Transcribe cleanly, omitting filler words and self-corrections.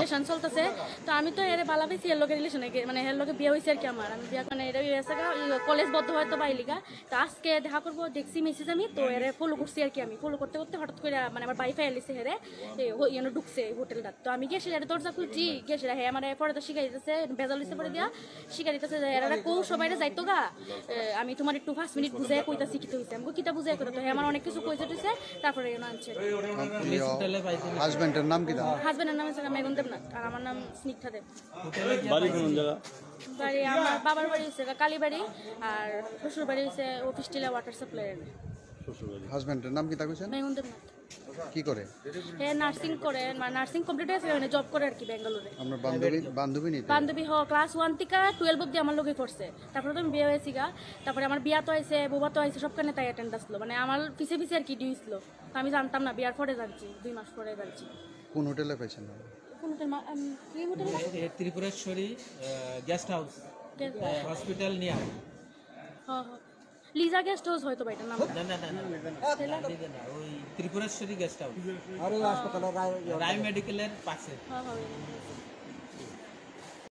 relation চলতেছে তো আমি তো এর বালা বেশি এর লোকের রিলেশনে মানে এর লোকে বিয়ে হয়েছে আর কি আমার আমি বিয়ে মানে এটা কলেজ বদ্ধ হয়তো বাইলিকা তো আজকে দেখা করবো দেখছি মেসেজ আমি তো এর ফলো করছি আর কি আমি ফলো করতে করতে হঠাৎ করে মানে আমার বাইফাই এলিছে হেরে ইয়ে ঢুকছে হোটেলটা তো আমি গিয়ে সেটা দরজা খুলছি গিয়ে সেটা হ্যাঁ আমার পরে তো শিখাই দিতেছে বেজাল দিতে পরে দিয়া শিখাই দিতেছে যে এরা কৌ সবাই যাইতো গা আমি তোমার একটু 5 মিনিট বুঝে কইতা শিখিতে হয়েছে আমি কিতা বুঝে করে তো হ্যাঁ আমার অনেক কিছু কইতে দিছে তারপরে আনছে হাজবেন্ডের নাম কি দাও হাজবেন্ডের নাম হচ্ছে মেঘন দেবনাথ আর আমার নাম স্নিগ্ধা দেব বাড়ি কোন জায়গা বাড়ি আমার বাবার বাড়ি হচ্ছে কালীবাড়ি আর শ্বশুর বাড়ি হচ্ছে অফিস টিলা ওয়াটার সাপ্লাই হাজবেন্ডের নাম কি তা কইছেন মেঘন দেবনাথ কি করে হ্যাঁ নার্সিং করে মানে নার্সিং কমপ্লিট হয়েছে মানে জব করে আর কি ব্যাঙ্গালোরে আমরা বান্ধবী নিতে বান্ধবী হ ক্লাস 1 থেকে 12 অবধি আমার লোকে করছে তারপরে তো আমি বিয়ে হয়েছি গা তারপরে আমার বিয়া তো আইছে বোবা তো আইছে সবখানে তাই অ্যাটেন্ড আসলো মানে আমার পিছে পিছে আর কি দিয়েছিল আমি জানতাম না বিয়ার পরে জানছি 2 মাস পরে জানছি কোন হোটেলে পাইছেন কোন হোটেল কি hotel Tripureshwari guest house hospital নিয়া হ্যাঁ হ্যাঁ লিজা গেস্ট হাউস হয়তো ভাই এটার নাম না ওই ত্রিপুরেশ্বরী গেস্ট হাউস আর ওই হাসপাতাল রায় মেডিকেলের পাশে হ্যাঁ হ্যাঁ